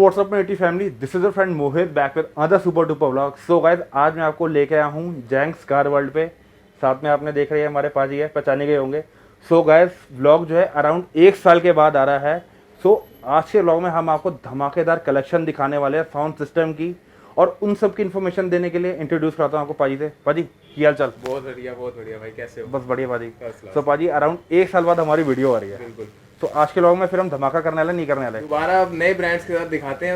So what's up मेरी family, this is your friend Mohit back with other super duper vlog. So guys, आज मैं आपको लेके आया हूँ जैंक्स कार वर्ल्ड पे। साथ में आपने देख रहे हैं हमारे पाजी है, पहचाने गए होंगे। सो गाइस, व्लॉग जो है अराउंड 1 साल के बाद आ रहा है। सो आज के व्लॉग में हम आपको धमाकेदार कलेक्शन दिखाने वाले हैं साउंड सिस्टम की, और उन सब की इन्फॉर्मेशन देने के लिए इंट्रोड्यूस करता हूँ आपको पाजी से। पाजी की हाल चाल? बहुत बढ़िया भाई, कैसे हो? बस बढ़िया पाजी। सो पाजी, अराउंड 1 साल बाद हमारी वीडियो आ रही है। बिल्कुल। तो आज के व्लॉग में फिर हम धमाका करने वाले नहीं करने वाले, दोबारा अब नए ब्रांड्स के साथ दिखाते हैं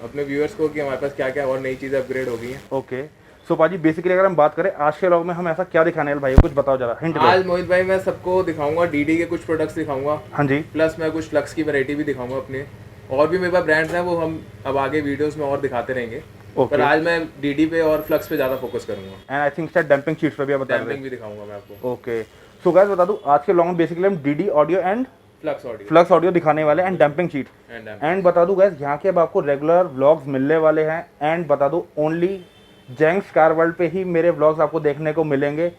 अपने व्यूअर्स को कि हमारे पास क्या क्या और नई चीजें अपग्रेड हो गई हैं। ओके। सो पाजी, बेसिकली अगर हम बात करें आज के व्लॉग में हम ऐसा क्या दिखाने वाले भाई, कुछ बताओ जरा, हिंट दो। आज मोहित भाई मैं सबको दिखाऊंगा डीडी के कुछ प्रोडक्ट्स दिखाऊंगा। हाँ जी। प्लस मैं कुछ फ्लक्स की वैरायटी भी दिखाऊंगा अपने, और भी मेरे पास ब्रांड्स हैं, वो हम अब आगे वीडियोस में और दिखाते रहेंगे। पर आज मैं डीडी पे और फ्लक्स पे ज्यादा फोकस करूंगा। एंड आई थिंक शायद डंपिंग शीट्स पे भी बता डैम्पिंग भी दिखाऊंगा मैं आपको। ओके। सो गाइस, बता दूं आज के व्लॉग में बेसिकली हम DD audio and flux audio दिखाने वाले हैं, एंड डंपिंग शीट। एंड बता दूं गाइस, यहाँ के अब आपको रेगुलर व्लॉग्स मिलने वाले हैं। एंड बता दूं ओनली जैंक्स कार वर्ल्ड पे ही मेरे व्लॉग्स आपको देखने को मिलेंगे।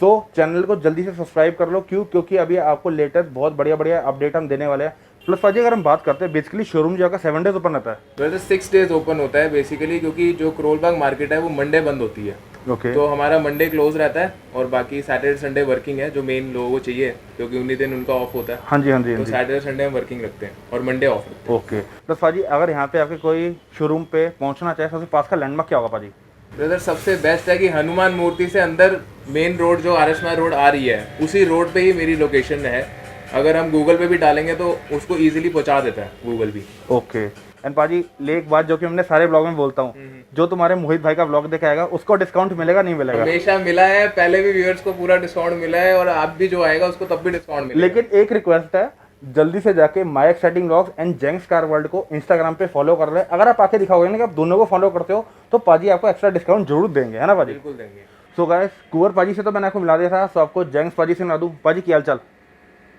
सो चैनल को जल्दी से सब्सक्राइब कर लो, क्योंकि अभी आपको लेटेस्ट बहुत बढ़िया अपडेट हम देने वाले हैं। प्लस पाजी, अगर हम बात करते हैं बेसिकली शोरूम जो है 7 डेज ओपन रहता है। 6 डेज ओपन होता है बेसिकली, क्योंकि जो करोलबाग मार्केट है वो मंडे बंद होती है। ओके। तो हमारा मंडे क्लोज रहता है और बाकी सैटरडे संडे वर्किंग है, जो मेन लोगों को चाहिए क्योंकि उन्हीं दिन उनका ऑफ होता है। हाँ जी, हाँ जी। तो सैटरडे संडे हम वर्किंग रखते हैं और मंडे ऑफ रखते हैं। ओके। प्लस पाजी, अगर यहाँ पे आपके कोई शोरूम पे पहुँचना चाहे, सबसे पास का लैंडमार्क क्या होगा पाजी? ब्रदर, सबसे बेस्ट है कि हनुमान मूर्ति से अंदर मेन रोड जो आरएसमाई रोड आ रही है, उसी रोड पे ही मेरी लोकेशन है। अगर हम गूगल पे भी डालेंगे तो उसको इजीली पहुंचा देता है गूगल भी। ओके। एंड पाजी, एक बात जो कि हमने सारे ब्लॉग में बोलता हूँ, जो तुम्हारे मोहित भाई का ब्लॉग दिखाएगा उसको डिस्काउंट मिलेगा नहीं मिलेगा? हमेशा मिला है, पहले भी व्यूअर्स को पूरा डिस्काउंट मिला है और आप भी जो आएगा उसको तब भी डिस्काउंट मिलेगा। लेकिन एक रिक्वेस्ट है, जल्दी से जाके my exciting vlogs and Janks car world को इंस्टाग्राम पे फॉलो कर ले। अगर आप आके दिखाओगे ना कि आप दोनों को फॉलो करते हो, तो पाजी आपको एक्स्ट्रा डिस्काउंट जरूर देंगे, है ना पाजी? बिल्कुल देंगे। सो गाइस, कुंवर पाजी से तो मैंने आपको मिला दिया था, सो आपको जैंक्स पाजी से मिला दूं। पाजी की हाल चाल?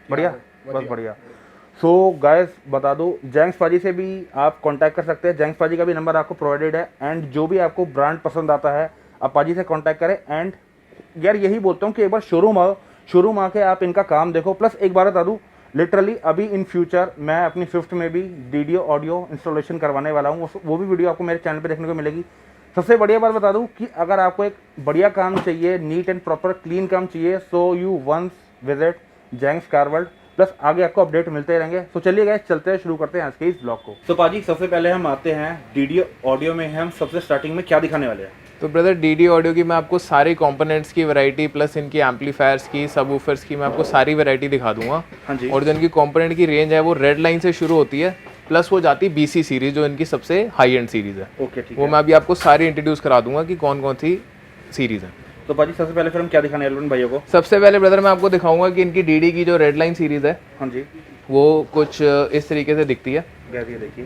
बढ़िया, बस बढ़िया। सो गाइस, बता दो, जैंक्स पाजी से भी आप कांटेक्ट कर सकते हैं। जैंक्स पाजी का भी नंबर आपको प्रोवाइडेड है। एंड जो भी आपको ब्रांड पसंद आता है, आप पाजी से कांटेक्ट करें। एंड यार यही बोलता हूँ कि एक बार शोरूम आओ, शोरूम आके आप इनका काम देखो। प्लस एक बार बता दूँ, लिटरली अभी इन फ्यूचर मैं अपनी स्विफ्ट में भी डीडीओ ऑडियो इंस्टॉलेशन करवाने वाला हूँ। वो भी वीडियो आपको मेरे चैनल पे देखने को मिलेगी। सबसे बढ़िया बात बता दूँ कि अगर आपको एक बढ़िया काम चाहिए, नीट एंड प्रॉपर क्लीन काम चाहिए, so you once visit Janks car world. Plus आगे आपको अपडेट मिलते रहेंगे। तो चलिए गाइस, चलते हैं, शुरू करते हैं आज के इस ब्लॉग को। तो पाजी, सबसे पहले हम आते हैं डीडीओ ऑडियो में। हम सबसे स्टार्टिंग में क्या दिखाने वाले हैं? तो ब्रदर, डीडी ऑडियो की मैं आपको सारे कंपोनेंट्स की वैरायटी प्लस इनकी एम्पलीफायर्स की, सबवूफर्स की मैं आपको सारी वैरायटी दिखा दूंगा। हाँ जी। और जो इनकी कंपोनेंट की रेंज है वो रेड लाइन से शुरू होती है, प्लस वो जाती है बीसी सीरीज, जो इनकी सबसे हाई एंड सीरीज है। ओके, ठीक वो है। मैं अभी आपको सारी इंट्रोड्यूस करा दूंगा कि कौन कौन सी सीरीज है। तो पाजी, सबसे पहले फिर हम क्या दिखाने वाले हैं भाइयों को? सबसे पहले ब्रदर मैं आपको दिखाऊंगा कि इनकी डीडी की जो रेड लाइन सीरीज है, हाँ जी, वो कुछ इस तरीके से दिखती है। देखिए,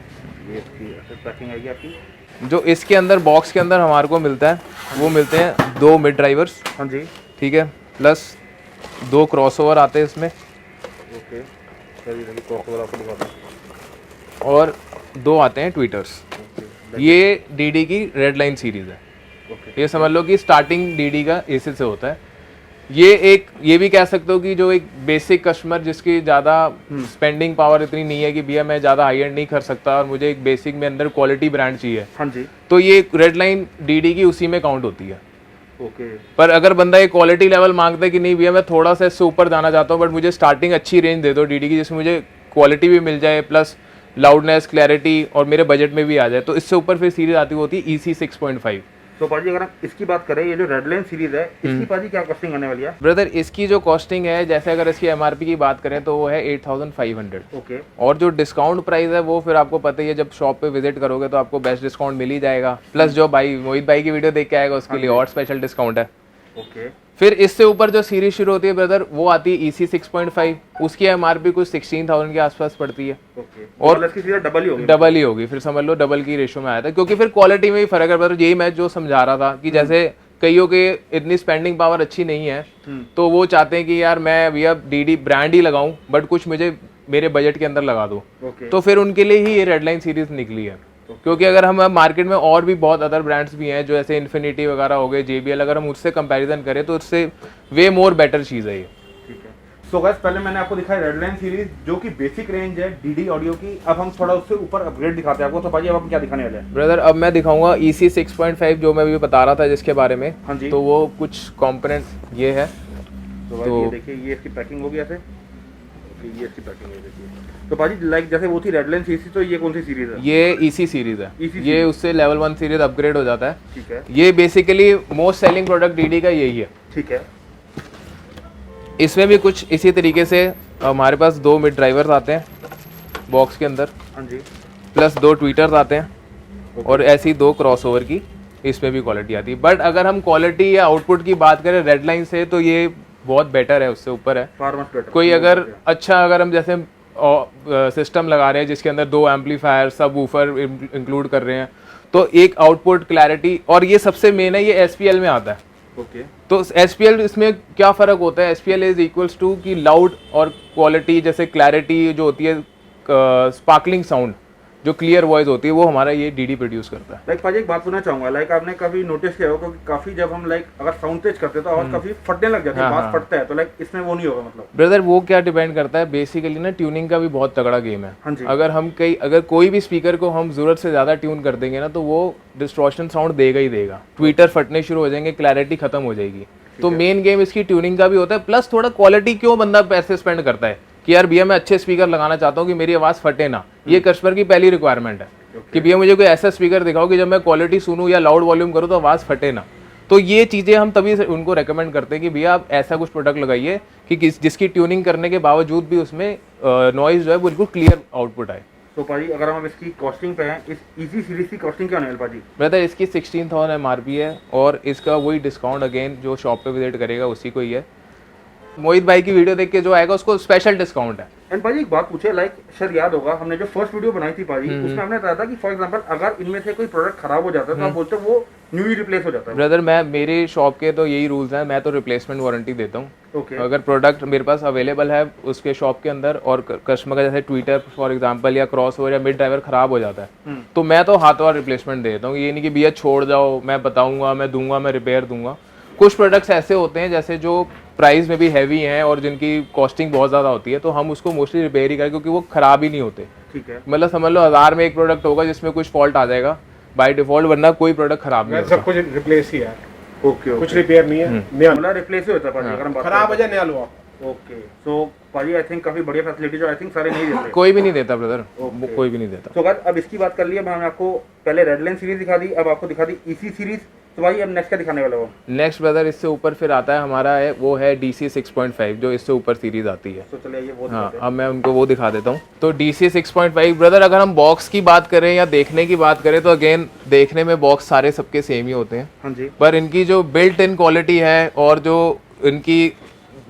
ये इसकी पैकिंग आएगी आपकी। जो इसके अंदर बॉक्स के अंदर हमारे को मिलता है, वो मिलते हैं 2 मिड ड्राइवर्स। हाँ जी, ठीक है, प्लस 2 क्रॉसओवर आते हैं इसमें। ओके, चलिए क्रॉसओवर आपको दिखाता हूं। और 2 आते हैं ट्विटर्स। ये डीडी की रेड लाइन सीरीज है। ओके, ये समझ लो कि स्टार्टिंग डीडी का एसी से होता है। ये भी कह सकते हो कि जो एक बेसिक कस्टमर जिसकी ज़्यादा स्पेंडिंग पावर इतनी नहीं है कि भैया मैं ज़्यादा हाई एंड नहीं कर सकता और मुझे एक बेसिक में अंदर क्वालिटी ब्रांड चाहिए, हाँ जी, तो ये रेड लाइन डीडी की उसी में काउंट होती है। ओके। पर अगर बंदा एक क्वालिटी लेवल मांगता है कि नहीं भैया मैं थोड़ा सा इससे ऊपर जाना चाहता हूँ, बट मुझे स्टार्टिंग अच्छी रेंज दे दो डीडी की, जिसमें मुझे क्वालिटी भी मिल जाए प्लस लाउडनेस, क्लैरिटी और मेरे बजट में भी आ जाए, तो इससे ऊपर फिर सीरीज आती होती है EC 6.5। तो पाजी, अगर हम इसकी बात करें, ये जो रेड लाइन सीरीज है, इसकी पाजी क्या कॉस्टिंग आने वाली है? ब्रदर, इसकी जो कॉस्टिंग है, जैसे अगर इसकी MRP की बात करें तो वो है 8500। ओके। और जो डिस्काउंट प्राइस है वो फिर आपको पता ही है, जब शॉप पे विजिट करोगे तो आपको बेस्ट डिस्काउंट मिल ही जाएगा। प्लस जो भाई मोहित भाई की वीडियो देख के आएगा उसके लिए और स्पेशल डिस्काउंट है। ओके। फिर इससे ऊपर जो सीरीज शुरू होती है ब्रदर, वो आती है EC 6.5। उसकी MRP कुछ 16000 के आसपास पड़ती है। ओके। और इसकी सीरीज डबल ही होगी? डबल ही होगी, फिर समझ लो डबल की रेशो में आया था, क्योंकि फिर क्वालिटी में भी फर्क है ब्रदर। यही मैं जो समझा रहा था कि जैसे कईयों के इतनी स्पेंडिंग पावर अच्छी नहीं है, तो वो चाहते हैं कि यार मैं भैया डीडी ब्रांड ही लगाऊं, बट कुछ मुझे मेरे बजट के अंदर लगा दो। तो फिर उनके लिए ही ये रेड लाइन सीरीज निकली है। क्योंकि अगर हम मार्केट में और भी बहुत अदर ब्रांड्स भी हैं, जो ऐसे इन्फिनिटी वगैरह हो गए, JBL, अगर हम उससे कंपैरिजन करें तो उससे वे मोर बेटर चीज़ है ये। ठीक है। सो गाइस पहले मैंने आपको दिखाई रेडलाइन सीरीज जो कि बेसिक रेंज है डीडी ऑडियो की, अब हम थोड़ा उससे ऊपर अपग्रेड दिखाते हैं आपको। तो भाई अब हम क्या दिखाने वाले हैं? ब्रदर अब मैं दिखाऊंगा EC 6.5 जो मैं अभी बता रहा था जिसके बारे में। हाँ जी। तो वो कुछ कंपोनेंट ये है। तो भाई ये देखिए, ये इसकी पैकिंग होगी ऐसे। ओके, ये इसकी पैकिंग है देखिए। तो भाई लाइक जैसे वो थी रेडलाइन सीरीज, तो ये कौन सी सीरीज है? ये EC सीरीज है। EC ये उससे लेवल 1 सीरीज अपग्रेड हो जाता है। ठीक है, ये basically most selling product DD का यही है। ठीक है। इसमें भी कुछ इसी तरीके से हमारे पास 2 मिड ड्राइवर्स आते हैं बॉक्स के अंदर, हाँ जी। प्लस 2 ट्वीटर्स आते हैं और ऐसी 2 क्रॉसओवर की इसमें भी क्वालिटी आती है। बट अगर हम क्वालिटी या आउटपुट की बात करें रेडलाइन से तो ये बहुत बेटर है, उससे ऊपर है। Far much better. कोई अगर अच्छा, अगर हम जैसे सिस्टम लगा रहे हैं जिसके अंदर 2 एम्पलीफायर सब वूफर इंक्लूड कर रहे हैं, तो एक आउटपुट क्लैरिटी, और ये सबसे मेन है, ये SPL में आता है। ओके। तो SPL इसमें क्या फ़र्क होता है? SPL इज इक्वल्स टू कि लाउड और क्वालिटी, जैसे क्लैरिटी जो होती है, स्पार्कलिंग साउंड जो क्लियर वॉइस होती है, वो हमारा ये डीडी प्रोड्यूस करता है। लाइक भाई एक बात पूछना चाहूंगा, लाइक आपने कभी नोटिस किया होगा कि काफी जब हम लाइक अगर साउंड तेज करते हैं तो आवाज काफी फटने लग जाती है, बात फटता है, तो लाइक इसमें वो नहीं होगा मतलब? ब्रदर वो क्या डिपेंड करता है बेसिकली ना, ट्यूनिंग का भी बहुत तगड़ा गेम है। हाँ जी। अगर कोई भी स्पीकर को हम जरूरत से ज्यादा ट्यून कर देंगे ना, तो वो डिस्टॉर्शन साउंड देगा ही देगा, ट्विटर फटने शुरू हो जाएंगे, क्लैरिटी खत्म हो जाएगी। तो मेन गेम इसकी ट्यूनिंग का भी होता है, प्लस थोड़ा क्वालिटी। क्यों बंदा पैसे स्पेंड करता है कि यार भैया मैं अच्छे स्पीकर लगाना चाहता हूँ कि मेरी आवाज़ फटे ना, ये कस्टमर की पहली रिक्वायरमेंट है कि भैया मुझे कोई ऐसा स्पीकर दिखाओ कि जब मैं क्वालिटी सुनूँ या लाउड वॉल्यूम करूँ तो आवाज़ फटे ना। तो ये चीज़ें हम तभी उनको रेकमेंड करते हैं कि भैया आप ऐसा कुछ प्रोडक्ट लगाइए कि जिसकी ट्यूनिंग करने के बावजूद भी उसमें नॉइज जो है बिल्कुल क्लियर आउटपुट आए। तो पाजी अगर हम इसकी कॉस्टिंग पे हैं, इस इजी सीरीज की कॉस्टिंग क्या होने वाली पाजी? ब्रदर इसकी 16,000 MRP है और इसका वही डिस्काउंट अगेन जो शॉप पे विजिट करेगा उसी को ही है। मोहित भाई की वीडियो देख के जो आएगा उसको स्पेशल डिस्काउंट है। एंड पाजी एक बात पूछे, लाइक शायद याद होगा हमने जो फर्स्ट वीडियो बनाई थी पाजी, उसमें हमने बताया था कि फॉर एग्जांपल अगर इनमें से कोई प्रोडक्ट खराब हो जाता है तो आप बोलते हो वो न्यू ही रिप्लेस हो जाता है। ब्रदर मैं मेरी शॉप के तो यही रूल्स हैं, मैं तो रिप्लेसमेंट वारंटी देता हूँ। ओके। अगर प्रोडक्ट मेरे पास अवेलेबल है उसके शॉप के अंदर और कस्टमर का जैसे ट्विटर फॉर एग्जांपल या क्रॉस ओवर या मिड ड्राइवर खराब हो जाता है तो मैं तो हाथों हाथ रिप्लेसमेंट दे देता हूँ। ये नहीं कि भैया छोड़ जाओ, मैं बताऊंगा, मैं दूंगा, मैं रिपेयर दूंगा। कुछ प्रोडक्ट्स ऐसे होते हैं जैसे जो प्राइस में भी हैवी हैं और जिनकी कॉस्टिंग बहुत ज़्यादा होती है, तो हम उसको मोस्टली रिपेयर ही करें क्योंकि वो ख़राब ही नहीं होते। ठीक है। मतलब समझ लो 1000 में एक प्रोडक्ट होगा जिसमें कुछ फॉल्ट आ जाएगा बाय डिफॉल्ट, वरना कोई प्रोडक्ट खराब नहीं होता। सब कुछ रिप्लेस ही है। ओके। कुछ रिपेयर नहीं है, नया वाला रिप्लेस ही होता है पाजी अगर हम बात खराब हो जाए नया लो आप। ओके। सो पाजी आई थिंक काफी बढ़िया फैसिलिटी जो आई थिंक सारे नहीं देते। कोई भी नहीं देता ब्रदर, कोई भी नहीं देता। तो गाइस अब इसकी बात कर लिया, मैंने आपको पहले रेडलाइन सीरीज दिखा दी, अब आपको दिखा दी इसी सीरीज। तो भाई अब नेक्स्ट क्या दिखाने वाला हो? नेक्स्ट ब्रदर इससे ऊपर फिर आता है हमारा है वो है DC 6.5 जो इससे ऊपर सीरीज आती है। तो चलिए ये वो हाँ अब मैं उनको वो दिखा देता हूँ। तो DC 6.5 ब्रदर अगर हम बॉक्स की बात करें या देखने की बात करें तो अगेन देखने में बॉक्स सारे सबके सेम ही होते हैं। हाँ जी। पर इनकी जो बिल्ट इन क्वालिटी है और जो इनकी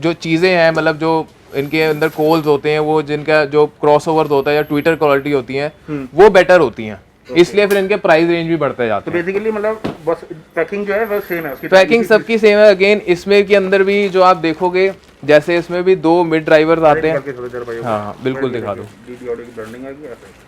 जो चीज़ें हैं, मतलब जो इनके अंदर कोल्स होते हैं, वो जिनका जो क्रॉसओवर होता है या ट्विटर क्वालिटी होती है वो बेटर होती हैं, इसलिए फिर इनके प्राइस रेंज भी बढ़ते जाते तो हैं। बेसिकली मतलब बस पैकिंग जो है वो सेम है उसकी? पैकिंग सबकी सेम है। अगेन इसमें के अंदर भी जो आप देखोगे जैसे इसमें भी 2 मिड ड्राइवर्स आते हैं। हाँ बिल्कुल दिखा दो। डीडी ऑडियो की ब्रांडिंग आएगी ऐसे।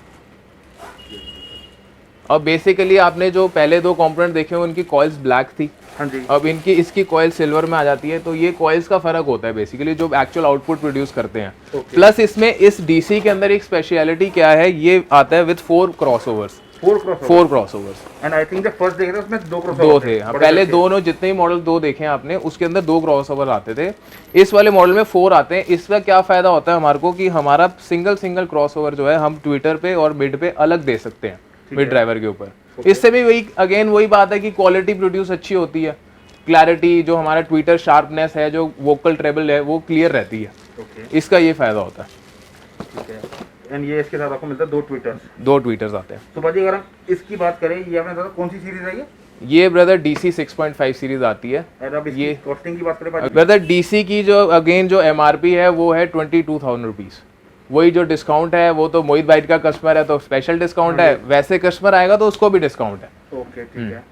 और बेसिकली आपने जो पहले 2 कंपोनेंट देखे उनकी कॉइल्स ब्लैक थी, हाँ जी। अब इनकी इसकी कॉइल सिल्वर में आ जाती है। तो ये कॉइल्स का फर्क होता है बेसिकली जो एक्चुअल आउटपुट प्रोड्यूस करते हैं। प्लस इसमें इस DC के अंदर एक स्पेशलिटी क्या है, ये आता है with 4 crossovers. 4 crossovers and I think the first देखे थे उसमें 2 क्रॉसओवर 2 थे। हाँ, पहले दोनों जितने भी मॉडल 2 देखे हैं आपने उसके अंदर 2 क्रॉसओवर आते थे। इस वाले मॉडल में 4 आते हैं। इसका क्या फायदा होता है हमारे को कि हमारा सिंगल क्रॉसओवर जो है हम ट्विटर पे और मिड पे अलग दे सकते हैं, मिड ड्राइवर के ऊपर। इससे भी वही अगेन वही बात है कि क्वालिटी प्रोड्यूस अच्छी होती है, क्लैरिटी जो हमारा ट्विटर शार्पनेस है, जो वोकल ट्रेबल है वो क्लियर रहती है। इसका ये फायदा होता है। ठीक है। एंड ये इसके साथ आपको मिलता है 2 ट्विटर्स। 2 ट्विटर्स आते हैं। तो भाजी अगर हम इसकी बात करें, ये आपने बताया कौन सी सीरीज है ये ब्रदर DC 6.5 सीरीज आती है। और अब इसकी कॉस्टिंग की बात करें भाजी? ब्रदर DC की जो अगेन जो MRP है वो है 22,000 रुपीज़। वही जो डिस्काउंट है वो तो मोहित भाई का कस्टमर है तो स्पेशल डिस्काउंट है, वैसे कस्टमर आएगा तो उसको भी डिस्काउंट है। ओके ठीक है।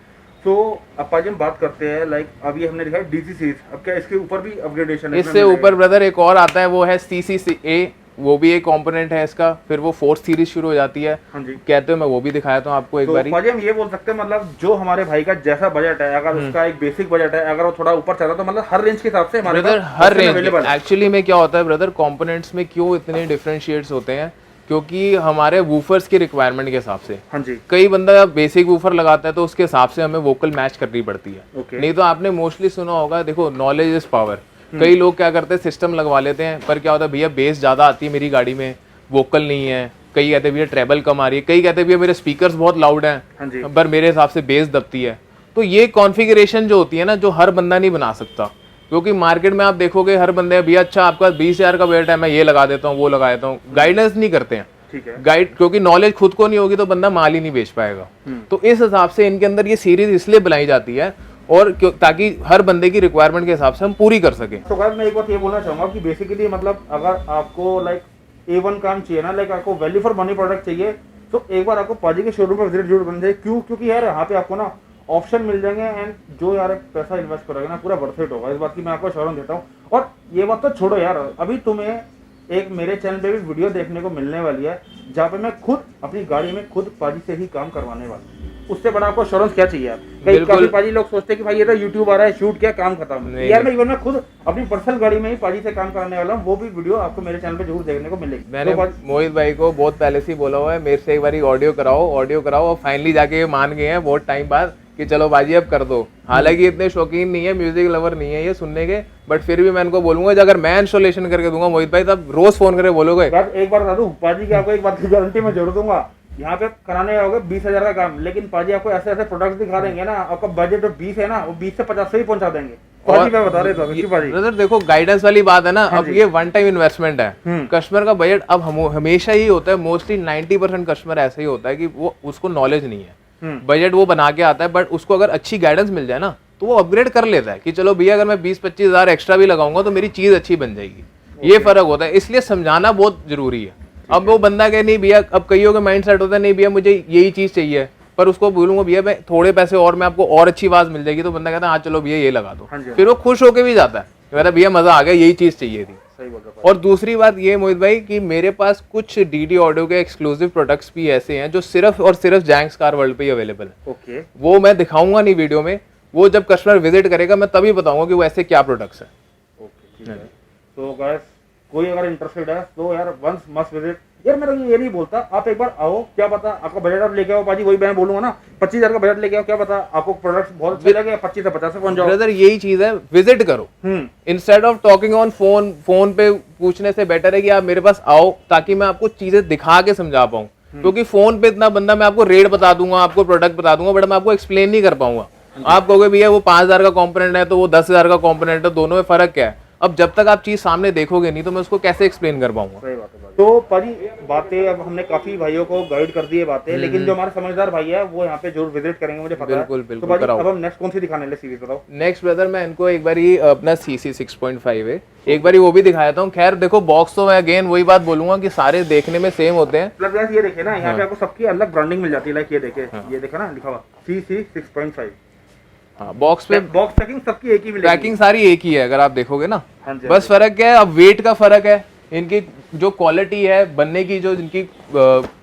तो अब पाजी हम बात करते हैं लाइक अभी हमने दिखाया DC सीरीज, अब क्या इसके ऊपर भी अपग्रेडेशन है? इससे ऊपर ब्रदर एक और आता है वो है CCA वो भी एक कंपोनेंट है इसका। फिर वो फोर्थ सीरीज शुरू हो जाती है, हाँ जी। कहते हो मैं वो भी दिखाया था आपको एक तो बारी। पाजी हम ये बोल सकते हैं मतलब जो हमारे भाई का जैसा बजट है, अगर उसका एक बेसिक बजट है, अगर वो थोड़ा ऊपर चला तो मतलब हर रेंज के हिसाब से हमारे ब्रदर पास हर option रेंज available है। एक्चुअली में क्या होता है ब्रदर, कंपोनेंट्स में क्यों इतने डिफरेंशिएट्स होते हैं, क्योंकि हमारे वूफर्स की रिक्वायरमेंट के हिसाब से। हाँ जी। कई बंदा बेसिक वूफर लगाता है तो उसके हिसाब से हमें वोकल मैच करनी पड़ती है। ओके। नहीं तो आपने मोस्टली सुना होगा, देखो नॉलेज इज पावर। कई लोग क्या करते हैं सिस्टम लगवा लेते हैं, पर क्या होता है भैया बेस ज्यादा आती है मेरी गाड़ी में, वोकल नहीं है। कई कहते हैं भैया ट्रेबल कम आ रही है, कई कहते हैं भैया मेरे स्पीकर्स बहुत लाउड हाँ जी। हैं पर मेरे हिसाब से बेस दबती है। तो ये कॉन्फ़िगरेशन जो होती है ना, जो हर बंदा नहीं बना सकता, क्योंकि मार्केट में आप देखोगे हर बंदे भैया अच्छा आपका 20,000 का बजट है, मैं ये लगा देता हूँ वो लगा देता हूँ, गाइडेंस नहीं करते हैं। ठीक है। गाइड, क्योंकि नॉलेज खुद को नहीं होगी तो बंदा माल ही नहीं बेच पाएगा। तो इस हिसाब से इनके अंदर ये सीरीज इसलिए बनाई जाती है, और ताकि हर बंदे की रिक्वायरमेंट के हिसाब से हम पूरी कर सकें। तो गाइस मैं एक बात ये बोलना चाहूंगा कि बेसिकली मतलब अगर आपको लाइक A1 काम चाहिए ना, लाइक आपको वैल्यू फॉर मनी प्रोडक्ट चाहिए, तो एक बार आपको पाजी के शोरूम पर विजिट जरूर करना चाहिए। क्यों? क्योंकि यार यहाँ पे आपको ना ऑप्शन मिल जाएंगे, एंड जो यार पैसा इन्वेस्ट करोगे ना पूरा वर्थ इट होगा, इस बात की मैं आपको श्योरेंस देता हूँ। और ये बात तो छोड़ो यार, अभी तुम्हें एक मेरे चैनल पे भी वीडियो देखने को मिलने वाली है जहाँ पे मैं खुद अपनी गाड़ी में खुद पाजी से ही काम करवाने वाला हूँ। उससे बड़ा आपको श्योरेंस क्या चाहिए यार? कई काफी पाजी लोग सोचते हैं कि भाई ये तो यूट्यूब आ रहा है, शूट क्या, काम खत्म। यार मैं इवन मैं खुद अपनी पर्सनल गाड़ी में ही पाजी से काम कराने वाला हूँ, वो भी वीडियो आपको मेरे चैनल पे जरूर देखने को मिलेगी। मैंने मोहित भाई को बहुत पहले से ही बोला हुआ है मेरे से एक बार ऑडियो कराओ और फाइनली जाके ये मान गए हैं बहुत टाइम बाद कि चलो बाजी अब कर दो। हालांकि इतने शौकीन नहीं है, म्यूजिक लवर नहीं है ये सुनने के, बट फिर भी मैं इनको बोलूंगा अगर मैं इंस्टॉलेशन करके दूंगा मोहित भाई तब रोज फोन करके बोलोगे। एक बार बता दूं पाजी की आपको एक बात की गारंटी मैं जरूर दूंगा, यहाँ पे कराने आओगे 20,000 का काम, लेकिन पाजी आपको ऐसे ऐसे प्रोडक्ट्स दिखा देंगे ना, आपका बजट जो 20 है ना वो 20 से 50 से ही पहुंचा देंगे। पाजी मैं बता रहे थे पाजी। ब्रदर देखो गाइडेंस वाली बात है ना, अब ये वन टाइम इन्वेस्टमेंट है। कस्टमर का बजट अब हमेशा ही होता है, मोस्टली 90% कस्टमर ऐसा ही होता है कि वो उसको नॉलेज नहीं है, बजट वो बना के आता है, बट उसको अगर अच्छी गाइडेंस मिल जाए ना तो वो अपग्रेड कर लेता है कि चलो भैया अगर मैं 20-25 हज़ार एक्स्ट्रा भी लगाऊंगा तो मेरी चीज अच्छी बन जाएगी। ये फर्क होता है, इसलिए समझाना बहुत जरूरी है। अब वो बंदा कहे नहीं भैया, अब कईयों का माइंड सेट होता है नहीं भैया मुझे यही चीज चाहिए, पर उसको बोलूंगा भैया मैं थोड़े पैसे और मैं आपको और अच्छी आवाज मिल जाएगी, तो बंदा कहता है हाँ चलो भैया ये लगा दो, फिर वो खुश होके भी जाता है, कहता भैया मजा आ गया यही चीज चाहिए थी। सही बोल रहे हो। और दूसरी बात ये मोहित भाई कि मेरे पास कुछ डीडी ऑडियो के एक्सक्लूसिव प्रोडक्ट्स भी ऐसे हैं जो सिर्फ और सिर्फ जैंक्स कार वर्ल्ड पे ही अवेलेबल है। ओके। वो मैं दिखाऊंगा नहीं वीडियो में, वो जब कस्टमर विजिट करेगा मैं तभी बताऊंगा कि वो ऐसे क्या प्रोडक्ट्स हैं। ओके ठीक है। तो गाइस कोई अगर इंटरेस्टेड है तो यार वंस मस्ट विजिट। यार मैं ये नहीं बोलता, आप एक बार आओ, क्या पता आपका बजट आप लेके आओ पाजी, वही मैं बोलूंगा ना 25,000 का बजट लेके आओ, क्या पता आपको प्रोडक्ट बहुत अच्छे लगे, 25 से 50 से पहुंच जाओ। ब्रदर यही चीज है, विजिट करो instead of talking on phone पे पूछने से बेटर है कि आप मेरे पास आओ ताकि मैं आपको चीजें दिखा के समझा पाऊँ। क्योंकि फोन पे इतना बंदा मैं आपको रेट बता दूंगा, आपको प्रोडक्ट बता दूंगा, बट मैं आपको एक्सप्लेन नहीं कर पाऊंगा। आप कहोगे भैया वो 5,000 का कॉम्पोनेंट है तो वो 10,000 का कॉम्पोनेंट है, दोनों में फर्क क्या है? अब जब तक आप चीज सामने देखोगे नहीं तो मैं उसको कैसे एक्सप्लेन कर पाऊंगा। सही बात है भाई। तो पाजी बातें अब हमने काफी भाइयों को गाइड कर दी है बातें, लेकिन जो हमारे समझदार भाई है वो यहाँ पे जरूर विजिट करेंगे, मुझे पता है। बिल्कुल तो बिल्कुल पाजी कराओ। अब हम नेक्स्ट कौन सी दिखाने वाले सीरीज बताओ? नेक्स्ट ब्रदर मैं इनको एक बार ही अपना CC 6.5 है, एक बार वो भी दिखाता हूँ। खैर देखो बॉक्स तो मैं अगेन वही बात बोलूंगा कि सारे देखने में सेम होते हैं। प्लस गाइस ये देखिए ना, यहाँ पे आपको सबकी अलग ब्रांडिंग मिल जाती है। लाइक ये देखिए, ये देखा ना लिखा हुआ CC 6.5। हाँ बॉक्स पे बॉक्स पैकिंग सबकी एक ही मिलेगी, पैकिंग सारी एक ही है अगर आप देखोगे ना। हाँ जी, बस फर्क क्या है, अब वेट का फर्क है, इनकी जो क्वालिटी है बनने की, जो इनकी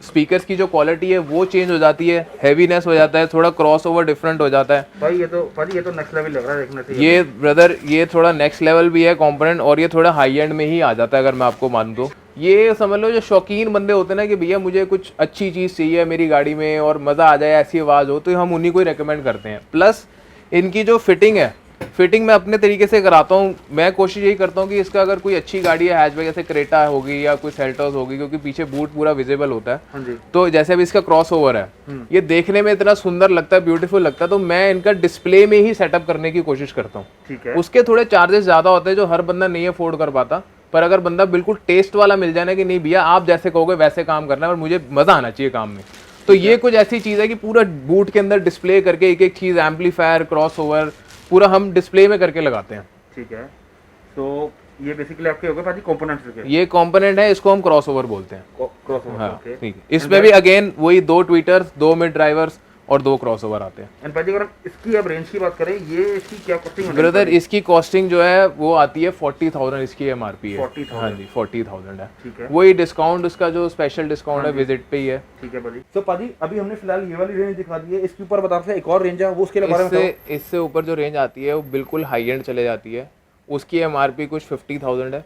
स्पीकर्स की जो क्वालिटी है वो चेंज हो जाती है, हैवीनेस हो जाता है, थोड़ा क्रॉस ओवर डिफरेंट हो जाता है। भाई ये तो पाजी ये तो नेक्स्ट लेवल लग रहा है देखने से। ये ब्रदर ये थोड़ा नेक्स्ट लेवल भी है कंपोनेंट, और ये थोड़ा हाई एंड में ही आ जाता है अगर मैं आपको मान दूं। ये समझ लो जो शौकीन बंदे होते हैं ना कि भैया मुझे कुछ अच्छी चीज़ चाहिए मेरी गाड़ी में और मज़ा आ जाए, ऐसी आवाज़ हो, तो हम उन्हीं को ही रिकमेंड करते हैं। प्लस इनकी जो फिटिंग है, फिटिंग मैं अपने तरीके से कराता हूँ। मैं कोशिश यही करता हूँ कि इसका अगर कोई अच्छी गाड़ी है, हैचबैक जैसे क्रेटा होगी या कोई सेल्टोस होगी, क्योंकि पीछे बूट पूरा विजिबल होता है। हाँ जी। तो जैसे अभी इसका क्रॉस ओवर है, ये देखने में इतना सुंदर लगता है, ब्यूटीफुल लगता है, तो मैं इनका डिस्प्ले में ही सेटअप करने की कोशिश करता हूँ। ठीक है। उसके थोड़े चार्जेस ज़्यादा होते हैं जो हर बंदा नहीं अफोर्ड कर पाता, पर अगर बंदा बिल्कुल टेस्ट वाला मिल जाए ना कि नहीं भैया आप जैसे कहोगे वैसे काम करना है और मुझे मज़ा आना चाहिए काम में, तो ये कुछ ऐसी चीज़ है कि पूरा बूट के अंदर डिस्प्ले करके एक एक चीज़, एम्पलीफायर, क्रॉस ओवर, पूरा हम डिस्प्ले में करके लगाते हैं। ठीक है। तो ये बेसिकली आपके हो गए पाजी कंपोनेंट्स के। ये कंपोनेंट है, इसको हम क्रॉस ओवर बोलते हैं। Cross over. हाँ ओके। ठीक है। इसमें भी अगेन वही 2 ट्वीटर्स, 2 मिड ड्राइवर्स और 2 क्रॉसओवर आते हैं। एंड पाजी अगर हम इसकी अब रेंज की बात करें, ये इसकी क्या कॉस्टिंग है ब्रदर इसकी कॉस्टिंग जो है वो आती है 40,000 इसकी एमआरपी है। 40,000 हाँ जी 40,000 है। ठीक है। वही डिस्काउंट उसका जो स्पेशल डिस्काउंट है विजिट पे ही है। ठीक है पाजी। तो पाजी अभी हमने फिलहाल ये वाली रेंज दिखा दी है, इसके ऊपर बता सकते एक और रेंज है वो उसके बारे में बताओ। इससे ऊपर जो रेंज आती है वो बिल्कुल हाई एंड चले जाती है, उसकी एमआरपी कुछ 50,000 है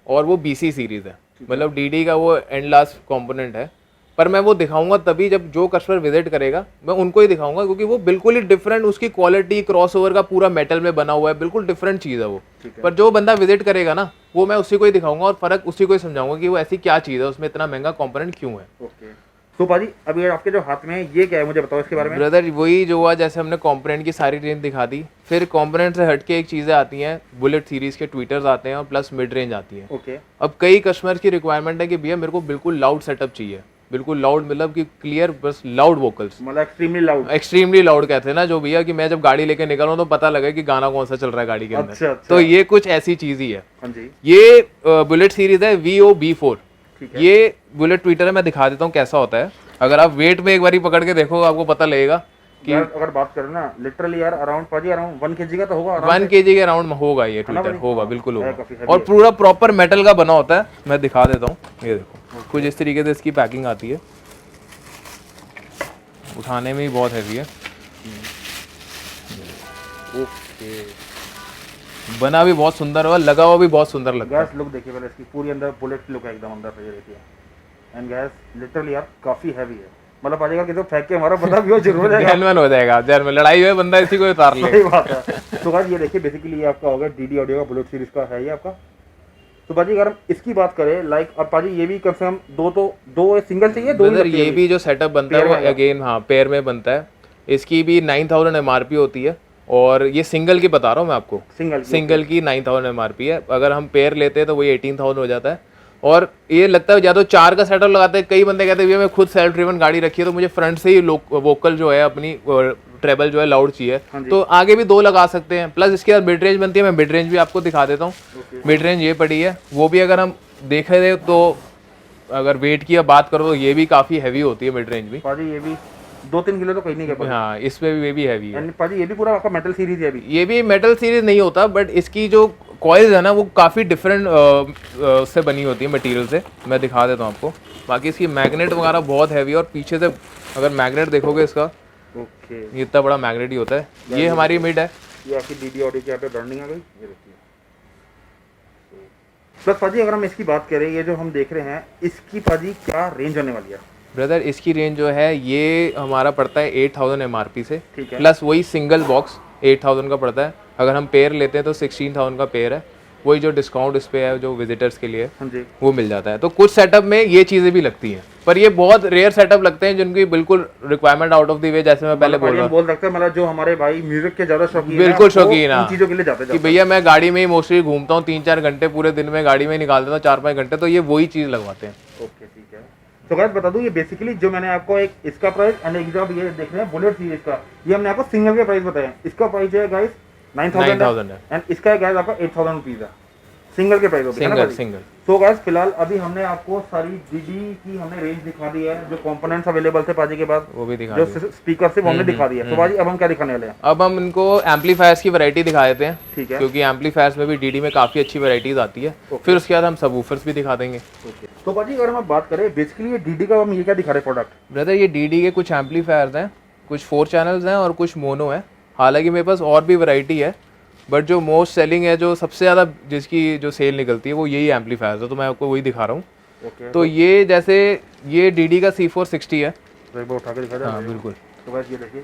और वो BC सीरीज है, मतलब DD का वो एंड लास्ट कंपोनेंट है। पर मैं वो दिखाऊंगा तभी जब जो कस्टमर विजिट करेगा मैं उनको ही दिखाऊंगा, क्योंकि वो बिल्कुल ही डिफरेंट, उसकी क्वालिटी क्रॉसओवर का पूरा मेटल में बना हुआ है, बिल्कुल डिफरेंट चीज़ है वो। पर जो बंदा विजिट करेगा ना वो मैं उसी को ही दिखाऊंगा और फर्क उसी को ही समझाऊंगा कि वो ऐसी क्या चीज़ है, उसमें इतना महंगा कंपोनेंट क्यों है। ओके। तो पाजी अभी आपके जो हाथ में है ये क्या है, मुझे बताओ इसके बारे में। ब्रदर वही जो हुआ, जैसे हमने कंपोनेंट की सारी रेंज दिखा दी, फिर कंपोनेंट से हटके एक चीज़ें आती हैं, बुलेट सीरीज के ट्विटर्स आते हैं और प्लस मिड रेंज आती है। ओके। अब कई कस्टमर्स की रिक्वायरमेंट है कि भैया मेरे को बिल्कुल लाउड सेटअप चाहिए, बिल्कुल लाउड, मतलब कि क्लियर, बस लाउड वोकल्स, मतलब एक्सट्रीमली लाउड कहते हैं ना जो भैया, कि मैं जब गाड़ी लेके निकल रहा हूँ तो पता लगे कि गाना कौन सा चल रहा है गाड़ी के अंदर। अच्छा। तो ये कुछ ऐसी चीज ही है। हाँ जी। ये बुलेट सीरीज है VO-B4। ये बुलेट ट्विटर है, मैं दिखा देता हूँ कैसा होता है। अगर आप वेट में एक बार पकड़ के देखो आपको पता लगेगा कि अगर बात करें ना लिटरली यार अराउंड पाजी अराउंड 1 kg का तो होगा, 1 kg के अराउंड होगा ये ट्विटर, होगा बिल्कुल होगा। काफी heavy और पूरा प्रॉपर मेटल का बना होता है, मैं दिखा देता हूँ। ये देखो कुछ इस तरीके से इसकी पैकिंग आती है, उठाने में ही बहुत हैवी है। ओके। बना भी बहुत सुंदर हुआ, लगा हुआ भी बहुत सुंदर लगता है। गैस लुक देखिए पहले इसकी, पूरी अंदर बुलेट लुक है एकदम अंदर से, ये देखिए। एंड गैस लिटरली यार काफी हैवी है, मतलब पाजी का किसी को फेंक के हमारा बता भी हो जरूर हो जाएगा। जेन्युइन हो जाएगा, जेन्युइन लड़ाई हुई बंदा इसी को उतार ले। सही बात है। तो गाइस ये देखिए बेसिकली ये आपका होगा DD ऑडियो का बुलेट सीरीज का है ये आपका। तो पाजी अगर हम इसकी बात करें लाइक, अब पाजी ये भी कम से कम दो सिंगल चाहिए, दो ब्रदर ये भी जो सेटअप बनता है वो अगेन हाँ पेयर में बनता है। इसकी भी 9,000 एमआरपी होती है और ये सिंगल की बता रहा हूँ मैं आपको, सिंगल की 9,000 एमआरपी है। अगर हम पेयर लेते हैं तो वही 18,000 हो जाता है। और ये लगता है या तो 4 का सेटअप लगाते हैं, कई बंदे कहते हैं भैया मैं खुद सेल्फ ड्रिवन गाड़ी रखी है तो मुझे फ्रंट से ही वोकल जो है अपनी ट्रेबल जो है लाउड चाहिए, तो आगे भी 2 लगा सकते हैं। प्लस इसके बाद मिड रेंज बनती है, मैं मिड रेंज भी आपको दिखा देता हूँ। मिड रेंज ये पड़ी है, वो भी अगर हम देखें तो अगर वेट की बात करो तो ये भी काफ़ी हैवी होती है मिड रेंज भी। पाजी ये भी 2-3 किलो तो कहीं नहीं कर। हाँ इसमें भी ये भी हैवी है। पाजी ये भी पूरा आपका मेटल सीरीज है अभी। ये भी मेटल सीरीज नहीं होता, बट इसकी जो कॉइल्स है ना वो काफ़ी डिफरेंट से बनी होती है मटेरियल से, मैं दिखा देता हूँ आपको। बाकी इसकी मैग्नेट वगैरह बहुत हैवी है और पीछे से अगर मैग्नेट देखोगे इसका, ओके, ये इतना बड़ा मैग्नेट ही होता है। ये हमारी मिड है, ये आपकी DD ऑडियो की यहाँ पे ब्रांडिंग आ गई, ये देखिए। प्लस पाजी अगर हम इसकी बात करें, ये जो हम देख रहे हैं इसकी पाजी क्या रेंज होने वाली है। ब्रदर इसकी रेंज जो है ये हमारा पड़ता है 8,000 एमआरपी से, ठीक है। प्लस वही सिंगल बॉक्स 8,000 का पड़ता है। अगर हम पेयर लेते हैं तो 16,000 का पेयर है, वही जो डिस्काउंट इस पे है जो विजिटर्स के लिए हाँ जी, वो मिल जाता है। तो कुछ सेटअप में ये चीज़ें भी लगती हैं, पर ये बहुत रेयर सेटअप लगते हैं जिनकी बिल्कुल requirement out of the way, जैसे मैं पहले बोल सकते हैं मतलब जो हमारे भाई म्यूजिक के ज्यादा शौकीन बिल्कुल शौकीन है चीजों के लिए जाते कि भैया मैं गाड़ी में ही मोस्टली घूमता हूँ, 3-4 घंटे पूरे दिन में गाड़ी में ही निकाल देता हूँ, 4-5 घंटे, तो ये वही चीज़ लगवाते हैं। ओके ठीक है। तो गाइस बता दूं, ये बेसिकली जो मैंने आपको एक इसका प्राइस एंड एक जो ये देख रहे हैं बुलेट सीरीज का, ये हमने आपको सिंगल के प्राइस बताया। इसका प्राइस है गाइस 9,000 है एंड इसका गाइस आपका 8,000 रुपीज है, सिंगल के प्राइस होते हैं ना सिंगल। तो गाइस फिलहाल अभी हमने आपको सारी DD की हमने रेंज दिखा दी है, जो कंपोनेंट्स अवेलेबल थे पाजी के पास वो भी दिखा जो स्पीकर से वो हमने दिखा दिया। तो पाजी अब हम क्या दिखाने वाले हैं? अब हम इनको एम्पलीफायर्स की वैरायटी दिखा देते हैं, ठीक है, क्योंकि एम्पलीफायर्स में भी DD में काफ़ी अच्छी वैरायटीज आती है। फिर उसके बाद हम सबवूफर्स भी दिखा देंगे। तो पाजी अगर हम बात करें बेसिकली ये DD का हम ये क्या दिखा रहे प्रोडक्ट? ब्रदर ये DD के कुछ एम्पलीफायर्स हैं, कुछ 4 चैनल्स हैं और कुछ मोनो है। हालांकि मेरे पास और भी वैरायटी है, बट जो मोस्ट सेलिंग है, जो सबसे ज़्यादा जिसकी जो सेल निकलती है वो यही एम्पलीफायर्स है, तो मैं आपको वही दिखा रहा हूँ। तो ये जैसे ये DD का C460 है, एक बार उठा के दिखा दे। हाँ बिल्कुल। तो गाइस ये देखिए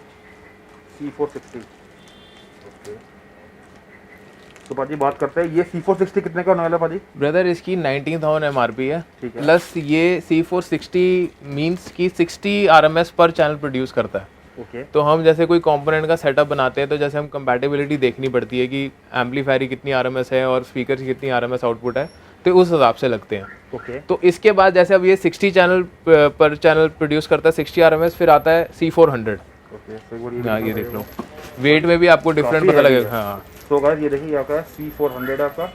C460। ओके, तो पाजी बात करते हैं ये C460 कितने का होने वाला है पाजी? ब्रदर इसकी 19,000 MRP है, ठीक है। प्लस ये C460 मीन्स की 60 RMS पर चैनल प्रोड्यूस करता है। ओके, तो हम जैसे कोई कंपोनेंट का सेटअप बनाते हैं तो जैसे हम कंपैटिबिलिटी देखनी पड़ती है कि एम्पलीफायर की कितनी RMS है और स्पीकर की कितनी RMS आउटपुट है, तो उस हिसाब से लगते हैं। ओके, तो इसके बाद जैसे अब ये 60 चैनल पर चैनल प्रोड्यूस करता है 60 RMS, फिर आता है C400। ओके, तो हाँ ये देख लो, वेट में भी आपको डिफरेंट पता लगेगा। हाँ तो गाइस ये देखिए आपका C400 आपका।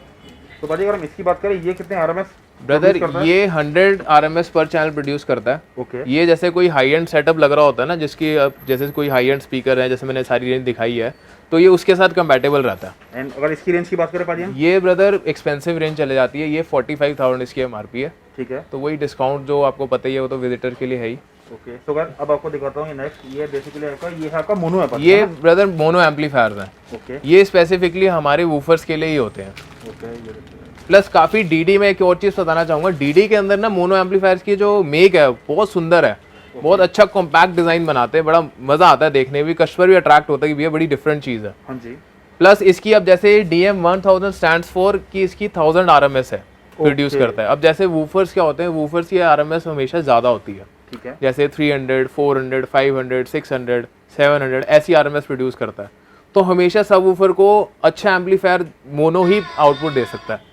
तो पाजी अगर हम इसकी बात करें ये कितने RMS ब्रदर produce करता है? ये 100 RMS पर चैनल प्रोड्यूस करता है। ओके ये जैसे कोई हाई एंड सेटअप लग रहा होता है ना, जिसकी अब जैसे कोई हाई एंड स्पीकर है, जैसे मैंने सारी रेंज दिखाई है, तो ये उसके साथ कंपैटिबल रहता है। एंड अगर इसकी रेंज की बात करें पाजी हम, ये ब्रदर एक्सपेंसिव रेंज चले जाती है, ये 45,000 इसकी MRP है। ठीक है। तो वही डिस्काउंट जो आपको पता ही है वो तो विजिटर के लिए है ही। ओके सो गाइस अब आपको दिखाता हूँ ये नेक्स्ट, ये बेसिकली आपका ये है आपका मोनो है ये ब्रदर मोनो एम्पलीफायर्स हैं। ओके ये स्पेसिफिकली हमारे वूफर्स के लिए ही होते हैं। ओके ये देखिए प्लस काफ़ी डीडी में एक और चीज़ बताना चाहूँगा, डीडी के अंदर ना मोनो एम्पलीफायर्स की जो मेक है बहुत सुंदर है, बहुत अच्छा कॉम्पैक्ट डिज़ाइन बनाते हैं, बड़ा मज़ा आता है देखने में भी, कस्टमर भी अट्रैक्ट होता है कि भैया बड़ी डिफरेंट चीज़ है। हाँ जी प्लस इसकी अब जैसे DM 1000 स्टैंड्स फॉर कि इसकी 1000 RMS है, प्रोड्यूस करता है। अब जैसे वूफर्स क्या होते हैं, वूफर्स की RMS हमेशा ज़्यादा होती है, ठीक है। जैसे 300, 400, 500, 600, 700 ऐसी RMS प्रोड्यूस करता है। तो हमेशा सब वूफर को अच्छा एम्पलीफायर मोनो ही आउटपुट दे सकता है।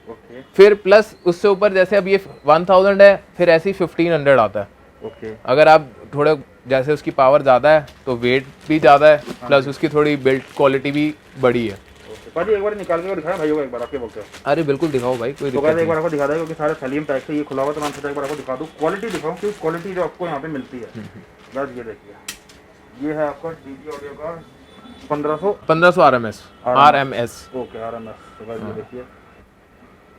ओके फिर प्लस उससे ऊपर जैसे अब ये 1000 है, फिर ऐसी 1500 आता है। ओके अगर आप थोड़े जैसे उसकी पावर ज़्यादा है तो वेट भी ज़्यादा है, प्लस उसकी थोड़ी बिल्ड क्वालिटी भी बड़ी है। ओके पाजी एक बार निकाल के दिखाएं भाइयों को एक बार आपके बोलते हैं। अरे बिल्कुल दिखाओ भाई, कोई तो दिक्कत गाइस एक नहीं। बार आपको दिखा दें क्योंकि सारे थैलियम पैक से ये खुला हुआ, तो मैं सोचा एक बार आपको दिखा दूं, क्वालिटी दिखाऊं कि क्वालिटी जो आपको यहाँ पे मिलती है। गाइस ये देखिए ये है आपका डीजी ऑडियो का 1500 RMS। Okay RMS। तो गाइस ये देखिए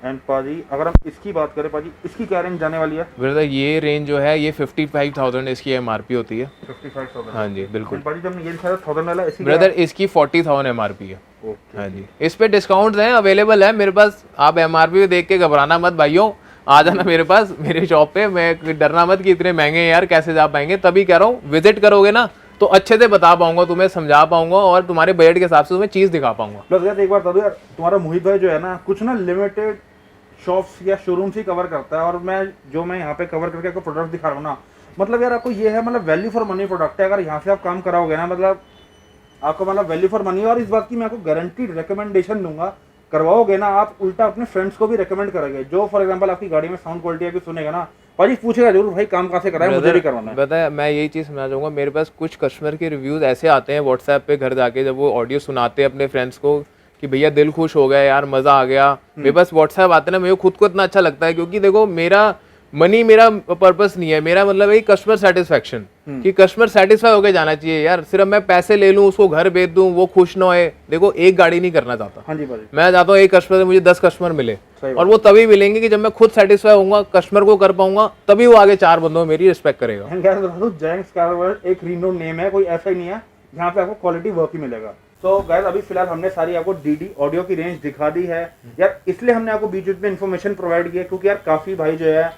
एंड पाजी अगर हम इसकी बात करें पाजी, इसकी क्या रेंज जाने वाली है? ब्रदर ये रेंज जो है ये 55,000 इसकी MRP होती है। 55,000। हाँ जी बिल्कुल। एंड पाजी जब हमने ये दिखाया 1000 वाला, इसकी ब्रदर इसकी 40,000 MRP है। ओके हाँ जी, इस पे डिस्काउंट्स हैं, अवेलेबल है मेरे पास। आप MRP देख के घबराना मत भाइयों, आ जाना मेरे पास, मेरे शॉप पे। मैं डरना मत कि इतने महंगे हैं यार, कैसे जा पाएंगे। तभी कह रहा हूँ विजिट करोगे ना तो अच्छे से बता पाऊंगा, तुम्हें समझा पाऊंगा और तुम्हारे बजट के हिसाब से तुम्हें चीज़ दिखा पाऊंगा। प्लस यार एक बार बता दो यार, तुम्हारा मोहित भाई जो है ना कुछ ना लिमिटेड शॉप्स या शोरूम्स ही कवर करता है, और मैं यहाँ पे कवर करके आपको प्रोडक्ट दिखा रहा हूँ ना, मतलब यार आपको ये है मतलब वैल्यू फॉर मनी प्रोडक्ट है। अगर यहाँ से आप काम कराओगे ना, मतलब आपको मतलब वैल्यू फॉर मनी। और इस बात की मैं आपको गारंटीड रिकमेंडेशन दूंगा, करवाओगे ना आप उल्टा अपने फ्रेंड्स को भी रिकमेंड करोगे। जो फॉर एग्जांपल आपकी गाड़ी में साउंड क्वालिटी अभी सुनेगा ना, भाई पूछेगा जरूर भाई काम कहाँ से कराया, मुझे भी करवाना है। बताया मैं यही चीज़ समझना चाहूँगा, मेरे पास कुछ कस्टमर के रिव्यूज़ ऐसे आते हैं व्हाट्सएप पे घर जाके, जब वो ऑडियो सुनाते हैं अपने फ्रेंड्स को कि भैया दिल खुश हो गया यार, मज़ा आ गया। मेरे पास व्हाट्सएप आते हैं ना, मेरे को खुद को इतना अच्छा लगता है, क्योंकि देखो मेरा मनी मेरा पर्पस नहीं है, मेरा मतलब है कस्टमर सेटिस्फेक्शन, कि कस्टमर सेटिस्फाई होकर जाना चाहिए यार। सिर्फ मैं पैसे ले लूँ, उसको घर भेज दूँ, वो खुश ना होए। देखो एक गाड़ी नहीं करना चाहता हाँ जी भाई, मैं चाहता हूँ एक कस्टमर से मुझे 10 कस्टमर मिले, सही और वो तभी मिलेंगे कि जब मैं खुद सेटिस्फाई होऊंगा, कस्टमर को कर पाऊंगा, तभी वो आगे 4 बंदों में मेरी रिस्पेक्ट करेगा। एंड गाइस बता दूं जेंक्स कार वर्ल्ड एक रीनोड नेम है, कोई ऐसा ही नहीं है जहाँ पे आपको क्वालिटी वर्क ही मिलेगा। तो गाइस अभी फिलहाल हमने सारी आपको डीडी ऑडियो की रेंज दिखा दी है यार, इसलिए हमने आपको बीच बीच में इन्फॉर्मेशन प्रोवाइड किया क्योंकि यार काफी भाई जो है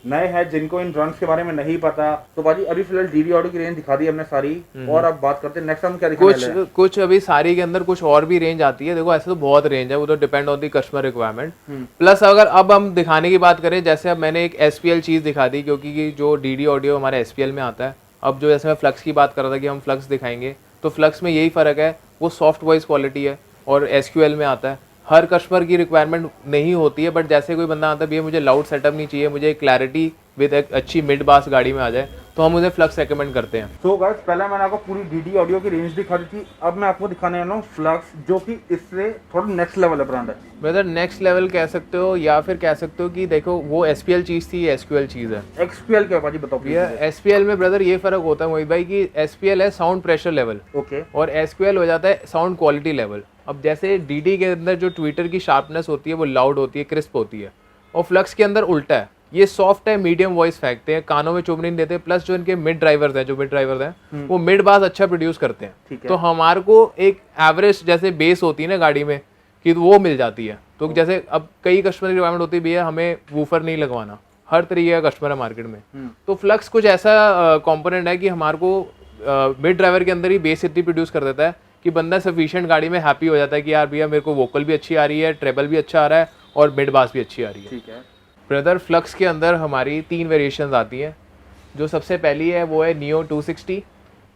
नए हैं जिनको इन ड्रम्स के बारे में नहीं पता। तो भाजी अभी फिलहाल डीडी ऑडियो की रेंज दिखा दी हमने सारी, और अब बात करते हैं नेक्स्ट हम क्या दिखाने वाले हैं। कुछ अभी सारी के अंदर कुछ और भी रेंज आती है। देखो ऐसे तो बहुत रेंज है, वो तो depend on the customer requirement. Plus अगर अब हम दिखाने की बात करें, जैसे अब मैंने एक SPL चीज़ दिखा दी, क्योंकि जो डीडी ऑडियो हमारे SPL में आता है। अब जो जैसे मैं फ्लक्स की बात कर रहा था कि हम फ्लक्स दिखाएंगे, तो फ्लक्स में यही फ़र्क है, वो सॉफ्ट वॉइस क्वालिटी है और SQL में आता है। हर कस्टमर की रिक्वायरमेंट नहीं होती है, बट जैसे कोई बंदा आता है भैया मुझे लाउड सेटअप नहीं चाहिए, मुझे क्लैरिटी विद एक अच्छी मिड बास गाड़ी में आ जाए, तो हम उन्हें फ्लक्स रेकमेंड करते हैं। तो गाइस पहले मैंने आपको पूरी डीडी ऑडियो की रेंज दिखा दी थी, अब मैं आपको दिखाने वाला हूँ फ्लक्स, जो कि इससे थोड़ा नेक्स्ट लेवल है ब्रांड है। ब्रदर नेक्स्ट लेवल कह सकते हो, या फिर कह सकते हो कि देखो वो SPL चीज़ थी, ये SQL चीज़ है। XPL क्या भाजी बताओ भैया SPL में ब्रदर ये फ़र्क होता है मोहित भाई कि SPL है साउंड प्रेशर लेवल, ओके और SQL हो जाता है साउंड क्वालिटी लेवल। अब जैसे डीडी के अंदर जो ट्विटर की शार्पनेस होती है वो लाउड होती है, क्रिस्प होती है, और फ्लक्स के अंदर उल्टा है, ये सॉफ्ट है, मीडियम वॉइस फेंकते हैं, कानों में चुभ नहीं देते। प्लस जो इनके मिड ड्राइवर्स हैं वो मिड बास अच्छा प्रोड्यूस करते हैं। तो हमारे को एक एवरेज जैसे बेस होती है ना गाड़ी में कि वो मिल जाती है। तो जैसे अब कई कस्टमर की रिक्वायरमेंट होती है भैया हमें वूफर नहीं लगवाना, हर तरीके का कस्टमर है मार्केट में, तो फ्लक्स कुछ ऐसा कंपोनेंट है कि हमारे को मिड ड्राइवर के अंदर ही बेस इतनी प्रोड्यूस कर देता है कि बंदा सफिशिएंट गाड़ी में हैप्पी हो जाता है कि यार भैया मेरे को वोकल भी अच्छी आ रही है, ट्रेबल भी अच्छा आ रहा है, और मिड बास भी अच्छी आ रही है। ठीक है ब्रदर फ्लक्स के अंदर हमारी 3 वेरिएशंस आती हैं। जो सबसे पहली है वो है नियो 260,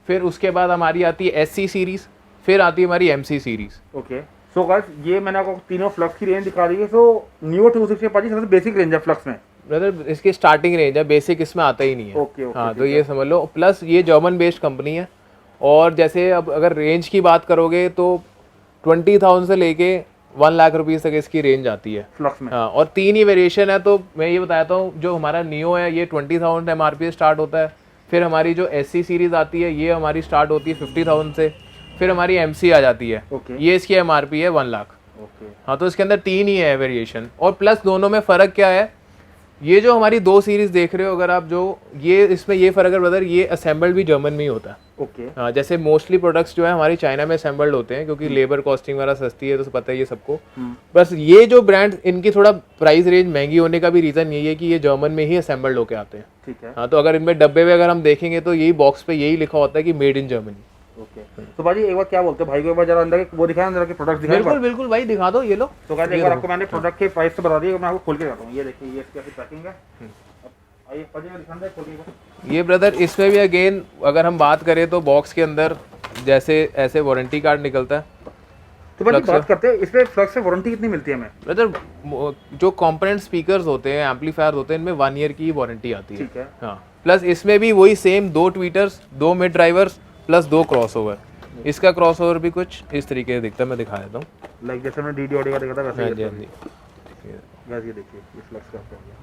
फिर उसके बाद हमारी आती है SC सीरीज़, फिर आती है हमारी MC series. Okay so guys ये मैंने आपको तीनों फ्लक्स की रेंज दिखा दी है। सो नियो 260 पाजी सबसे बेसिक रेंज है फ्लक्स में। ब्रदर इसकी स्टार्टिंग रेंज है, बेसिक इसमें आता ही नहीं है। ओके हाँ तो ये समझ लो। प्लस ये जर्मन बेस्ड कंपनी है, और जैसे अब अगर रेंज की बात करोगे तो 20,000 से लेके 1 लाख रुपीस तक इसकी रेंज आती है। फ्लक्स में। हाँ, और 3 ही वेरिएशन है। तो मैं ये बताता हूँ, जो हमारा नियो है ये 20,000 MRP से स्टार्ट होता है। फिर हमारी जो SC सीरीज आती है ये हमारी स्टार्ट होती है 50,000 से। फिर हमारी MC आ जाती है, ओके। ये इसकी MRP है 1 लाख। ओके। हाँ, तो इसके अंदर 3 ही है वेरिएशन। और प्लस दोनों में फ़र्क क्या है, ये जो हमारी 2 सीरीज देख रहे हो अगर आप, जो ये इसमें ये फ़र्क है ब्रदर, ये असेंबल्ड भी जर्मन में ही होता है। ओके। हाँ, जैसे मोस्टली प्रोडक्ट्स जो है हमारी चाइना में असेंबल्ड होते हैं, क्योंकि लेबर कॉस्टिंग वगैरह सस्ती है, तो पता है ये सबको। बस ये जो ब्रांड, इनकी थोड़ा प्राइस रेंज महंगी होने का भी रीज़न यही है कि ये जर्मन में ही असेंबल्ड होके आते हैं। ठीक है। हाँ, तो अगर इनमें डब्बे में अगर हम देखेंगे तो यही बॉक्स पे यही लिखा होता है कि मेड इन जर्मनी। ओके। तो भाजी एक बार क्या बोलते हैं भाई को, एक बार जरा अंदर के वो दिखाएं, अंदर के प्रोडक्ट दिखाएं। बिल्कुल बिल्कुल भाई, दिखा दो ये लो। तो गाइस एक बार आपको मैंने प्रोडक्ट के प्राइस तो बता दिए, मैं आपको खोल के दिखाता हूँ। ये देखिए, ये इसकी आपकी पैकिंग है। अब आइए भाजी मैं दिखाना है, खोल के। ये ब्रदर इसमें भी अगेन अगर हम बात करें तो बॉक्स के अंदर जैसे ऐसे वारंटी कार्ड निकलता है। तो भाजी फ्लक्स बात करते हैं इसमें फ्लक्स से वारंटी कितनी मिलती है हमें? ब्रदर जो कंपोनेंट स्पीकर्स होते हैं, एम्पलीफायर होते हैं, इनमें 1 ईयर की वारंटी आती है। ठीक है। हाँ, प्लस इसमें भी वही same 2 tweeters, 2 mid drivers plus 2 crossover. इसका क्रॉसओवर भी कुछ इस तरीके से दिखता है, मैं दिखा देता हूँ। लाइक जैसे हमने डीडी ऑडियो का देखा था वैसे हाँ ही जी, है। हाँ जी। गाइस ये देखिए, ये फ्लक्स का आपका हो गया।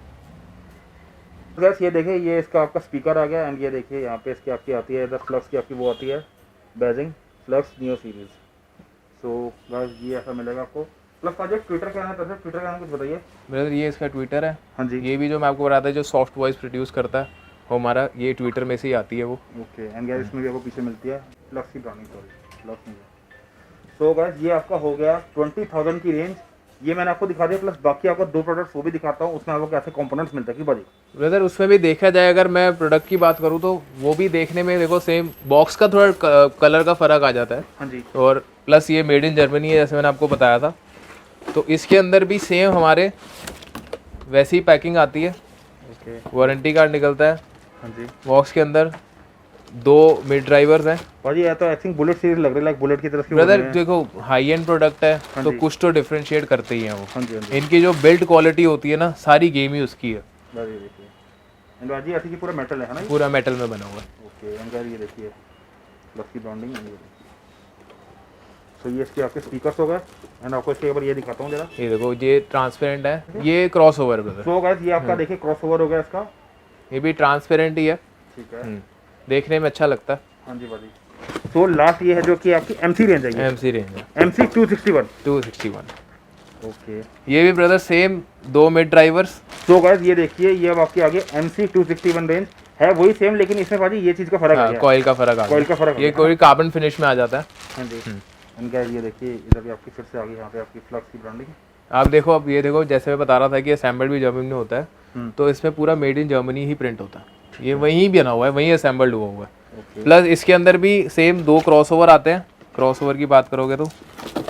तो गाइस ये देखिए, ये इसका आपका स्पीकर आ गया। एंड ये देखिए यहाँ पे इसकी आपकी आती है इधर फ्लक्स की आपकी वो आती है badging flux neo series. So guys ये ऐसा मिलेगा आपको। प्लस का जो ट्विटर का है, ट्विटर का नाम कुछ बताइए। ब्रदर ये इसका ट्विटर है। हाँ जी। ये भी जो मैं आपको बताता है जो सॉफ्ट वॉइस प्रोड्यूस करता है वो हमारा ये ट्विटर में से ही आती है वो। ओके। एंड गाइस इसमें भी आपको पीछे मिलती है फ्लक्स की ब्रांडिंग, सॉरी फ्लक्स नहीं है। सो गाइस ये आपका हो गया 20,000 की रेंज। ये मैंने आपको दिखा दिया, प्लस बाकी आपको 2 प्रोडक्ट्स वो भी दिखाता हूँ, उसमें आपको कैसे कंपोनेंट्स मिलते हैं कि भाजी। ब्रदर उसमें भी देखा जाए, अगर मैं प्रोडक्ट की बात करूँ तो वो भी देखने में देखो सेम, बॉक्स का थोड़ा कलर का फ़र्क आ जाता है। हाँ जी। और प्लस ये मेड इन जर्मनी है जैसे मैंने आपको बताया था। तो इसके अंदर भी सेम हमारे वैसी ही पैकिंग आती है। ओके। वारंटी कार्ड निकलता है। हाँ जी। बॉक्स के अंदर 2 मिड ड्राइवर्स हैं। भाजी ये तो आई थिंक बुलेट सीरीज लग रही है, लाइक बुलेट की तरफ की। ब्रदर देखो हाई एंड प्रोडक्ट है हाँ तो जी। कुछ तो डिफरेंशिएट करते ही हैं वो। हाँ जी। हाँ जी। इनकी जो बिल्ड क्वालिटी होती है ना, सारी गेम ही उसकी है। गाइस ये देखिए, एंड भाजी ऐसी की पूरा मेटल है ना ये? पूरा मेटल में बना हुआ है। ओके। एंड गाइस ये देखिए फ्लक्स की ब्रांडिंग। एंड ये देखिए, सो ये इसके आपके स्पीकर्स हो गए। एंड आपको इसके ऊपर ये दिखाता हूँ जरा। ये देखो ये ट्रांसपेरेंट है, ये cross over brother. So guys ये आपका देखिए क्रॉसओवर हो गया इसका। ये भी ट्रांसपेरेंट ही है। ठीक है। देखने में अच्छा लगता है। हाँ जी भाजी। तो लास्ट ये है जो कि आपकी MC रेंज है, ये MC रेंज है MC 261। 261। ओके। ये भी ब्रदर सेम 2 मिड ड्राइवर्स। तो गाइस ये देखिए, ये अब आपके आगे MC 261 रेंज है, वही सेम, लेकिन इसमें भाजी ये चीज़ का फर्क आ हाँ, गया। कॉइल का फर्क आ कॉइल का गया। फर्क आ ये गया। कोई कार्बन फिनिश में आ जाता है। हाँ जी। एंड गाइस ये देखिए इधर भी आपकी फिर से आ गई, यहाँ पे आपकी फ्लक्स की ब्रांडिंग। आप देखो, अब ये देखो जैसे मैं बता रहा था कि असेंबल्ड भी जर्मनी में होता है, तो इसमें पूरा made in Germany he print होता है। ये वहीं बना हुआ है, वहीं असेंबल्ड हुआ हुआ है। ओके। प्लस इसके अंदर भी सेम 2 क्रॉसओवर आते हैं। क्रॉसओवर की बात करोगे तो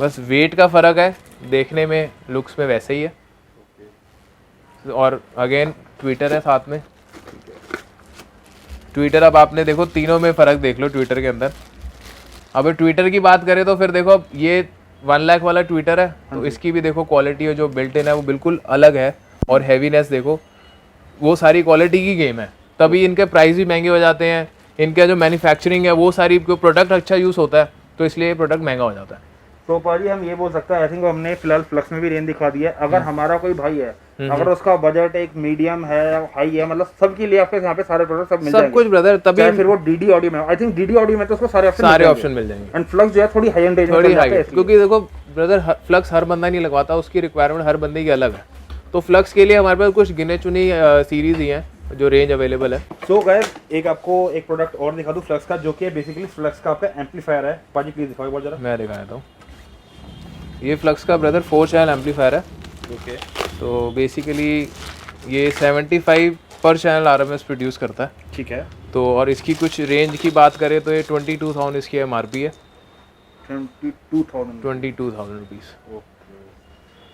बस वेट का फ़र्क है, देखने में लुक्स में वैसे ही है। और अगेन ट्विटर है साथ में। ट्विटर अब आपने देखो तीनों में फ़र्क देख लो ट्विटर के अंदर। अब ट्विटर की बात करें तो फिर देखो अब ये 1 लाख वाला ट्विटर है, तो इसकी भी देखो क्वालिटी है जो बिल्ट इन है वो बिल्कुल अलग है। और हैवीनेस देखो, वो सारी क्वालिटी की गेम है, तभी इनके प्राइस भी महंगे हो जाते हैं। इनका जो मैन्युफैक्चरिंग है वो सारी प्रोडक्ट अच्छा यूज़ होता है, तो इसलिए ये प्रोडक्ट महंगा हो जाता है। तो पाजी हम ये बोल सकते हैं, आई थिंक हमने फिलहाल फ्लक्स में भी रेंज दिखा दी है। अगर हमारा कोई भाई है, अगर उसका बजट एक मीडियम है, हाई है, मतलब सबके लिए आपके यहाँ पे सारे प्रोडक्ट सब मिल जाएंगे। सब कुछ ब्रदर, तभी चाहे फिर वो डीडी ऑडियो में, आई थिंक डीडी ऑडियो में तो उसको सारे ऑप्शन मिल जाएंगे। एंड फ्लक्स जो है थोड़ी हाई एंड रेंज में थोड़ी चल जाता हाई, है इसलिए। क्योंकि देखो ब्रदर फ्लक्स हर बंदा नहीं लगवाता, उसकी रिक्वायरमेंट हर बंदे की अलग है। तो फ्लक्स के लिए हमारे पास कुछ गिने चुनी सीरीज ही हैं जो रेंज अवेलेबल है। सो गाइस एक आपको एक प्रोडक्ट और दिखा दूं फ्लक्स का, जो कि बेसिकली फ्लक्स का आपका एम्पलीफायर है। पाजी प्लीज दिखाओ एक बार जरा। मैं दिखाता हूँ। ये फ्लक्स का ब्रदर 4 चैनल एम्पलीफायर है। ओके। तो बेसिकली ये 75 पर चैनल RMS प्रोड्यूस करता है। ठीक है। तो और इसकी कुछ रेंज की बात करें तो ये 22,000 इसकी MRP है। 22,000 रुपीज़। ओके।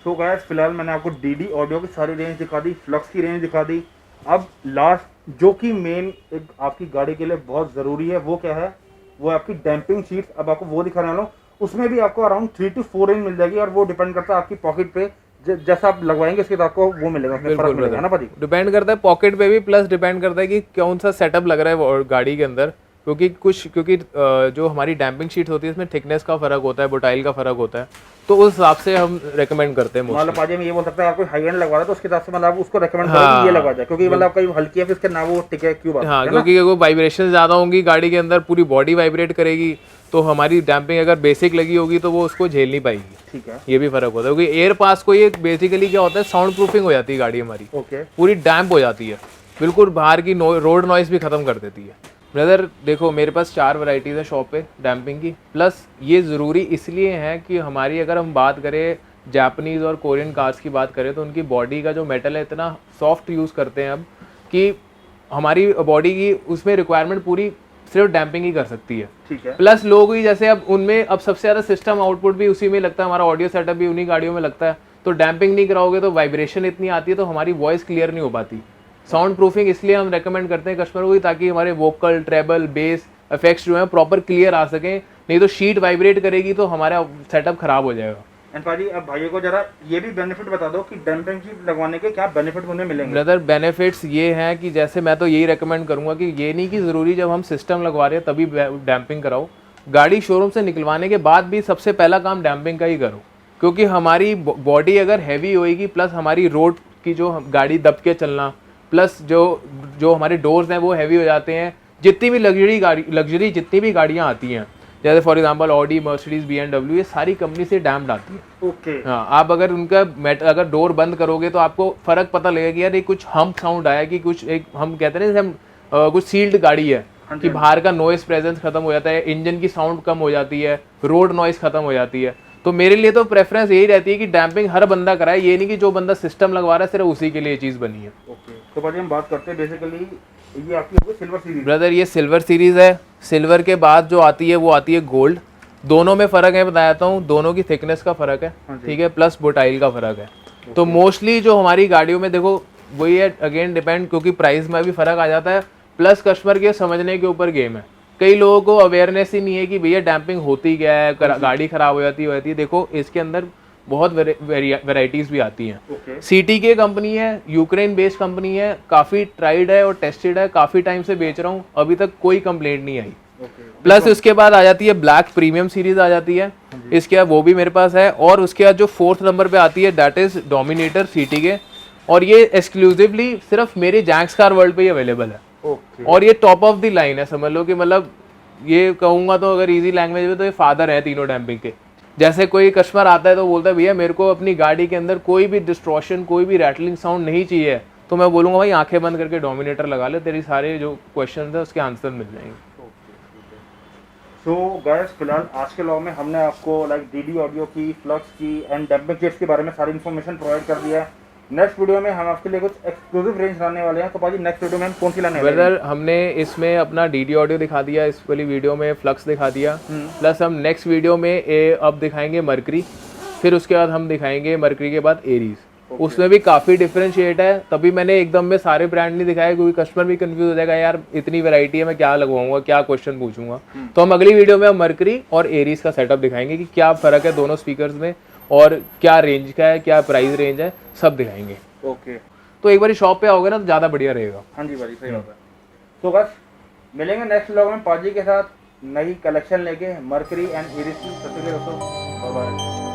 सो गाइस फिलहाल मैंने आपको डीडी ऑडियो की सारी रेंज दिखा दी, फ्लक्स की रेंज दिखा दी। अब लास्ट जो कि मेन एक आपकी गाड़ी के लिए बहुत ज़रूरी है, वो क्या है, वो आपकी डैम्पिंग शीट्स। अब आपको वो दिखाने वाला हूँ। उसमें भी आपको अराउंड 3 to 4 रेंज मिल जाएगी, और वो डिपेंड करता है आपकी पॉकेट पे। जैसा आप लगवाएंगे उसके तो आपको वो मिलेगा, उसमें फर्क मिलेगा ना भाजी। डिपेंड करता है पॉकेट पे भी, प्लस डिपेंड करता है कि कौन सा सेटअप लग रहा है वो गाड़ी के अंदर, क्योंकि जो हमारी डैम्पिंग शीट होती है इसमें थिकनेस का फर्क होता है, बुटाइल का फर्क होता है, तो उस हिसाब से हम रेकमेंड करते हैं mostly। मतलब पाजी में ये बोल सकते हैं, आप कोई हाई एंड लगवा रहा है तो उसके हिसाब से मतलब आप उसको रेकमेंड करें कि ये लगवा जाए, क्योंकि मतलब कहीं हल्की है फिर इसके ना वो टिके क्यों बात हाँ, है ना? क्योंकि अगर वाइब्रेशन ज़्यादा होंगी गाड़ी के अंदर, पूरी बॉडी वाइब्रेट करेगी, तो हमारी डैम्पिंग अगर बेसिक लगी होगी तो वो उसको झेल नहीं पाएगी। ठीक है, ये भी फर्क होता है, क्योंकि एयर पास को ये बेसिकली क्या होता है, साउंड प्रूफिंग हो जाती है गाड़ी हमारी, ओके पूरी डैम्प हो जाती है, बिल्कुल बाहर की रोड नॉइस भी खत्म कर देती है। ब्रदर देखो, मेरे पास 4 वैरायटीज़ है शॉप पे डैम्पिंग की, प्लस ये ज़रूरी इसलिए है कि हमारी अगर हम बात करें जापानीज़ और कोरियन कार्स की बात करें तो उनकी बॉडी का जो मेटल है इतना सॉफ्ट यूज़ करते हैं अब कि हमारी बॉडी की उसमें रिक्वायरमेंट पूरी सिर्फ डैम्पिंग ही कर सकती है। ठीक है, प्लस लोग ही जैसे अब उनमें अब सबसे ज़्यादा सिस्टम आउटपुट भी उसी में लगता है, हमारा ऑडियो सेटअप भी उन्हीं गाड़ियों में लगता है, तो डैम्पिंग नहीं कराओगे तो वाइब्रेशन इतनी आती है तो हमारी वॉइस क्लियर नहीं हो पाती। साउंड प्रूफिंग इसलिए हम रेकमेंड करते हैं कस्टमर को कि ताकि हमारे वोकल, ट्रेबल, बेस इफेक्ट्स जो हैं प्रॉपर क्लियर आ सकें, नहीं तो शीट वाइब्रेट करेगी तो हमारा सेटअप खराब हो जाएगा। एंड पाजी अब भाइयों को जरा ये भी बेनिफिट बता दो कि डैम्पिंग शीट लगवाने के क्या बेनिफिट उन्हें मिलेंगे? ब्रदर बेनिफिट्स ये हैं कि जैसे मैं तो यही रेकमेंड करूंगा कि ये नहीं कि ज़रूरी जब हम सिस्टम लगवा रहे हैं तभी डैम्पिंग कराओ, गाड़ी शोरूम से निकलवाने के बाद भी सबसे पहला काम डैम्पिंग का ही करो, क्योंकि हमारी बॉडी अगर हैवी होएगी, प्लस हमारी रोड की जो गाड़ी दब के चलना, प्लस जो हमारे डोर्स हैं वो हैवी हो जाते हैं। जितनी भी लग्जरी जितनी भी गाड़ियाँ आती हैं, जैसे for example Audi, Mercedes, BMW, ये सारी कंपनी से डैम्प्ड आती है। ओके, हाँ, आप अगर उनका अगर डोर बंद करोगे तो आपको फर्क पता लगेगा कि यार ये कुछ हम्प साउंड आया, कि कुछ एक हम कहते हैं जैसे हम कुछ सील्ड गाड़ी है कि बाहर का नॉइस प्रेजेंस खत्म हो जाता है, इंजन की साउंड कम हो जाती है, रोड नॉइस खत्म हो जाती है। तो मेरे लिए तो प्रेफरेंस यही रहती है कि डैम्पिंग हर बंदा कराए, ये नहीं कि जो बंदा सिस्टम लगवा रहा है सिर्फ उसी के लिए ये चीज़ बनी है। ओके, तो भाई हम बात करते हैं बेसिकली ये आपकी होगी सिल्वर सीरीज। ब्रदर ये सिल्वर सीरीज़ है, सिल्वर के बाद जो आती है वो आती है गोल्ड। दोनों में फ़र्क है, बताता हूँ, दोनों की थिकनेस का फ़र्क है, ठीक है, प्लस बुटाइल का फ़र्क है। तो मोस्टली जो हमारी गाड़ियों में देखो वही है, अगेन डिपेंड, क्योंकि प्राइस में भी फ़र्क आ जाता है, प्लस कस्टमर के समझने के ऊपर गेम है। कई लोगों को अवेयरनेस ही नहीं है कि भैया डैम्पिंग होती क्या है, गाड़ी ख़राब हो जाती है। देखो इसके अंदर बहुत वेराइटीज़ भी आती हैं। सीटी के कंपनी है, यूक्रेन बेस्ड कंपनी है, काफ़ी ट्राइड है और टेस्टेड है, काफ़ी टाइम से बेच रहा हूँ, अभी तक कोई कंप्लेंट नहीं आई। प्लस उसके बाद आ जाती है ब्लैक प्रीमियम सीरीज आ जाती है, इसके बाद वो भी मेरे पास है, और उसके बाद जो 4th नंबर पे आती है दैट इज डोमिनेटर सीटी के, और ये एक्सक्लूसिवली सिर्फ मेरे जैक्स कार वर्ल्ड पे ही अवेलेबल है। और ये टॉप ऑफ द लाइन है, समझ लो कि मतलब ये कहूँगा तो अगर इजी लैंग्वेज में तो ये फादर है तीनों डैम्पिंग के। जैसे कोई कस्टमर आता है तो बोलता है भैया मेरे को अपनी गाड़ी के अंदर कोई भी डिस्ट्रॉशन, कोई भी रैटलिंग साउंड नहीं चाहिए, तो मैं बोलूँगा भाई आंखें बंद करके डोमिनेटर लगा ले, तेरी सारे जो क्वेश्चन है उसके आंसर मिल जाएंगे। तो गाइस फिलहाल आज के लॉग में हमने आपको लाइक डीडी ऑडियो की, फ्लक्स की एंड डैम्पिंग किट्स के बारे में सारी इन्फॉर्मेशन प्रोवाइड कर दिया है। नेक्स्ट वीडियो में हम आपके लिए कुछ एक्सक्लूसिव रेंज लाने वाले हैं, तो भाई नेक्स्ट वीडियो में हम कौन सी लाने वाले हैं? ब्रदर हमने इसमें अपना डीडी ऑडियो दिखा दिया, इस वाली वीडियो में फ्लक्स दिखा दिया, प्लस हम नेक्स्ट वीडियो में अब दिखाएंगे मर्करी, फिर उसके बाद हम दिखाएंगे मर्करी के बाद एरीज। उसमें भी काफ़ी डिफरेंशिएट है, तभी मैंने एकदम में सारे ब्रांड नहीं दिखाए क्योंकि कस्टमर भी कंफ्यूज हो जाएगा, यार इतनी वैरायटी है मैं क्या लगवाऊंगा, क्या क्वेश्चन पूछूंगा। तो हम अगली वीडियो में हम मर्करी और एरीज का सेटअप दिखाएंगे कि क्या फ़र्क है दोनों स्पीकर्स में, और क्या रेंज का है, क्या प्राइस रेंज है, सब दिखाएंगे। ओके, तो एक बार शॉप पे आओगे ना तो ज़्यादा बढ़िया रहेगा। हाँ जी भाई, सही बात है। तो बस मिलेंगे नेक्स्ट व्लॉग में पाजी के साथ नई कलेक्शन लेके मर्करी एंड एरीज की। तब तक के लिए दोस्तों बाय बाय।